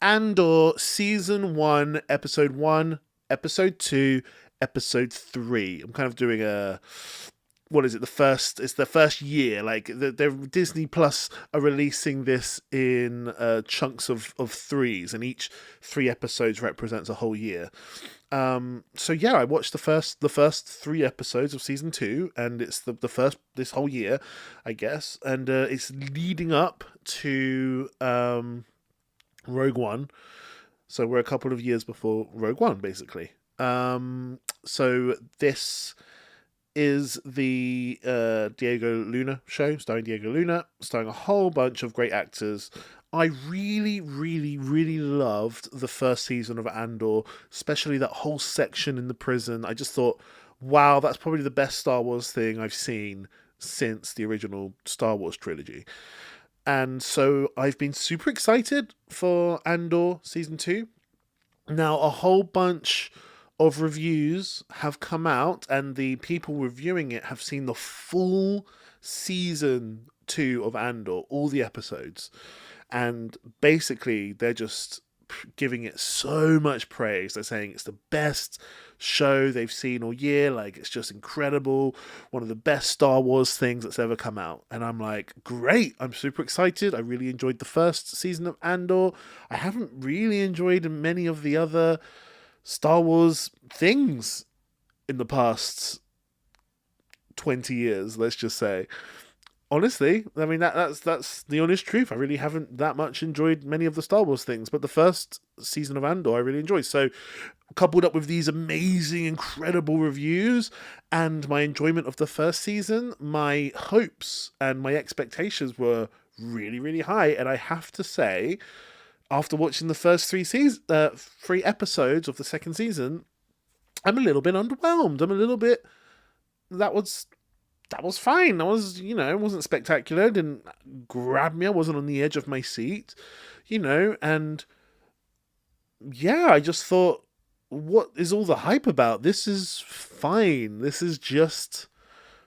Andor season 1, episode 2, episode 3. I'm kind of doing a what is it? It's the first year. Like the Disney Plus are releasing this in chunks of threes, and each three episodes represents a whole year. So yeah, I watched the first three episodes of season 2, and it's the first this whole year, I guess, and it's leading up to Rogue One. So we're a couple of years before Rogue One, basically. So this is the Diego Luna show, starring Diego Luna, starring a whole bunch of great actors. I really, really, really loved the first season of Andor, especially that whole section in the prison. I just thought, wow, that's probably the best Star Wars thing I've seen since the original Star Wars trilogy. And so I've been super excited for Andor season 2. Now, a whole bunch of reviews have come out, and the people reviewing it have seen the full season 2 of Andor, all the episodes. And basically, they're just giving it so much praise. They're saying it's the best show they've seen all year. Like, it's just incredible. One of the best Star Wars things that's ever come out. And I'm like, great. I'm super excited. I really enjoyed the first season of Andor. I haven't really enjoyed many of the other Star Wars things in the past 20 years, let's just say. Honestly, I mean that's the honest truth. I really haven't that much enjoyed many of the Star Wars things, but the first season of Andor I really enjoyed. So, coupled up with these amazing, incredible reviews and my enjoyment of the first season, my hopes and my expectations were really, really high. And I have to say, after watching the first three episodes of the second season, I'm a little bit underwhelmed. I'm a little bit. That was that was fine. That was, it wasn't spectacular. It didn't grab me. I wasn't on the edge of my seat, and yeah, I just thought, what is all the hype about? This is fine. This is just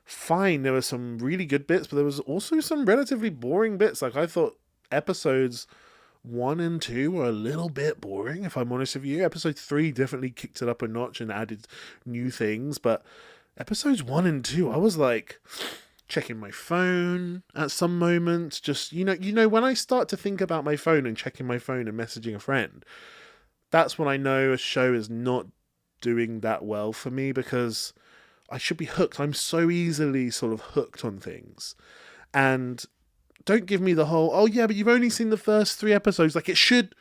fine. There were some really good bits, but there was also some relatively boring bits. Like, I thought episodes 1 and 2 were a little bit boring, if I'm honest with you. Episode 3 definitely kicked it up a notch and added new things, but episodes 1 and 2, I was like checking my phone at some moments. Just when I start to think about my phone and checking my phone and messaging a friend, that's when I know a show is not doing that well for me, because I should be hooked. I'm so easily sort of hooked on things. And don't give me the whole, oh yeah, but you've only seen the first 3 episodes. Like, it should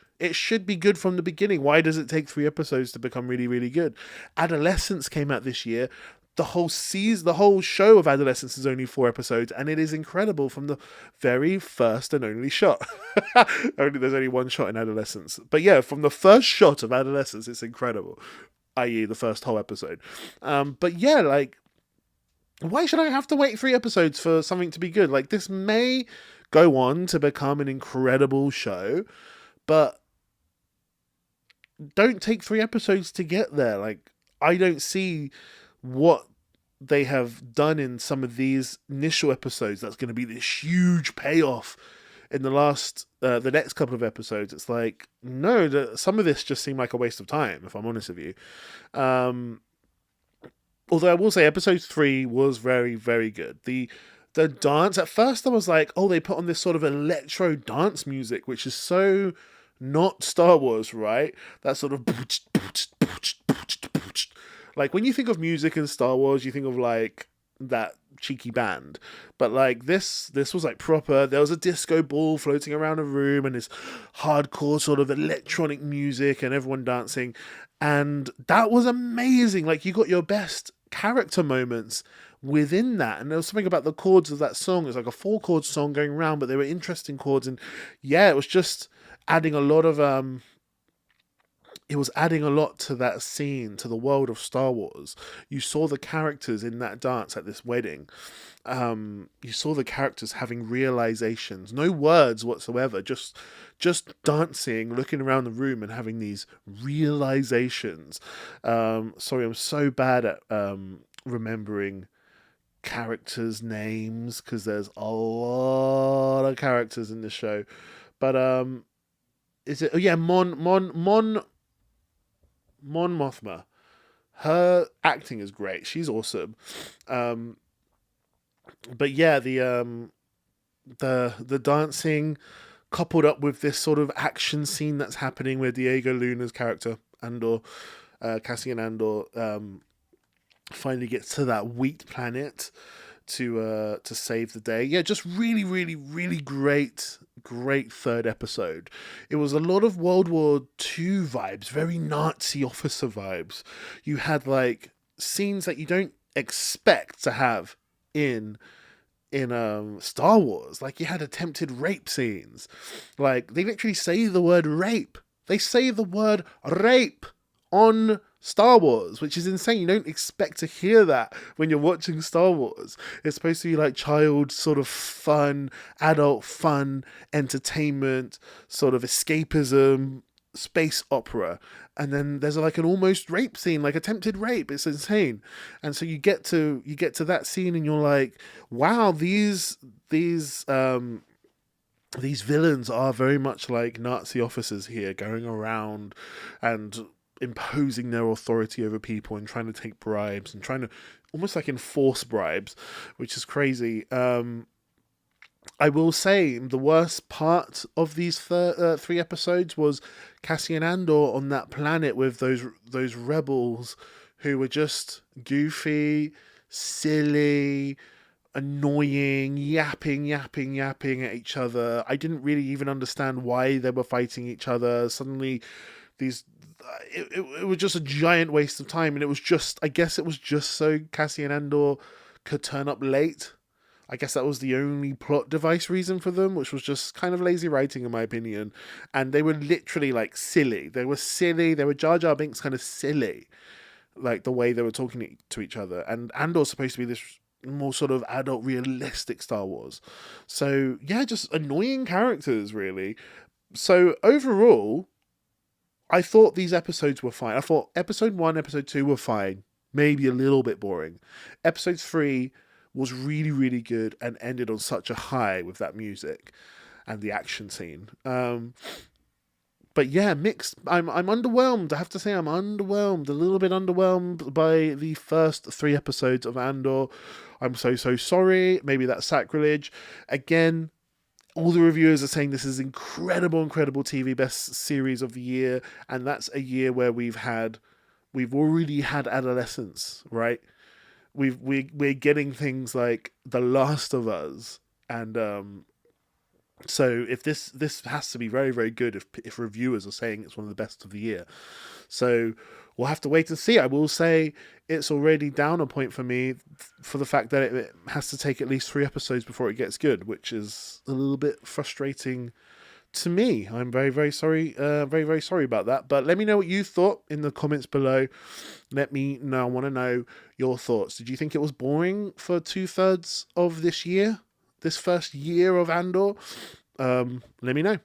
be good from the beginning. Why does it take 3 episodes to become really, really good? Adolescence came out this year. The whole show of Adolescence is only 4 episodes, and it is incredible from the very first and only shot. There's only one shot in Adolescence, but yeah, from the first shot of Adolescence, it's incredible. I.e., the first whole episode. But yeah, like, why should I have to wait 3 episodes for something to be good? Like, this may go on to become an incredible show, but don't take 3 episodes to get there. Like, I don't see what they have done in some of these initial episodes that's going to be this huge payoff in the next couple of episodes. It's like, no, some of this just seemed like a waste of time, if I'm honest with you. Um, Although I will say episode 3 was very, very good. The dance, at first I was like, oh, they put on this sort of electro dance music, which is so not Star Wars, right? That sort of like, when you think of music in Star Wars, you think of like that cheeky band. But like, this was like proper. There was a disco ball floating around a room, and this hardcore sort of electronic music, and everyone dancing. And that was amazing. Like, you got your best character moments within that. And there was something about the chords of that song. It was like a 4 chord song going around, but they were interesting chords. And yeah, it was just adding a lot of it was adding a lot to that scene, to the world of Star Wars. You saw the characters in that dance at this wedding. You saw the characters having realizations, no words whatsoever, just dancing, looking around the room, and having these realizations. Sorry, I'm so bad at remembering characters' names, because there's a lot of characters in the show, but is it? Oh yeah, Mon Mothma. Her acting is great. She's awesome. Um, but yeah, the dancing coupled up with this sort of action scene that's happening with Diego Luna's character Andor, Cassian Andor, finally gets to that wheat planet to save the day. Yeah, just really, really, really great third episode. It was a lot of World War II vibes, very Nazi officer vibes. You had like scenes that you don't expect to have in Star Wars. Like you had attempted rape scenes. Like they literally say the word rape. They say the word rape on Star Wars, which is insane. You don't expect to hear that when you're watching Star Wars. It's supposed to be like child sort of fun, adult fun, entertainment, sort of escapism, space opera. And then there's like an almost rape scene, like attempted rape. It's insane. And so you get to that scene and you're like, wow, these villains are very much like Nazi officers here, going around and imposing their authority over people and trying to take bribes and trying to almost like enforce bribes, which is crazy. I will say the worst part of these three episodes was Cassian Andor on that planet with those rebels who were just goofy, silly, annoying, yapping at each other. I didn't really even understand why they were fighting each other. Suddenly, these it was just a giant waste of time, and it was just, I guess it was just so Cassian Andor could turn up late. I guess that was the only plot device reason for them, which was just kind of lazy writing in my opinion. And they were literally like silly. They were silly. They were Jar Jar Binks kind of silly, like the way they were talking to each other. And Andor's supposed to be this more sort of adult, realistic Star Wars. So yeah, just annoying characters really. So overall, I thought these episodes were fine. I thought episode 1, episode 2 were fine. Maybe a little bit boring. Episode 3 was really, really good and ended on such a high with that music and the action scene. But yeah, mixed. I'm underwhelmed. I have to say, I'm underwhelmed. A little bit underwhelmed by the first 3 episodes of Andor. I'm so sorry. Maybe that's sacrilege. Again, all the reviewers are saying this is incredible TV, best series of the year, and that's a year where we've already had adolescence, right? We're getting things like The Last of Us, and so if this has to be very, very good if reviewers are saying it's one of the best of the year. So we'll have to wait and see. I will say it's already down a point for me for the fact that it has to take at least 3 episodes before it gets good, which is a little bit frustrating to me. I'm very, very sorry, very sorry about that. But let me know what you thought in the comments below. Let me know. I want to know your thoughts. Did you think it was boring for 2/3 of this year? This first year of Andor? Let me know.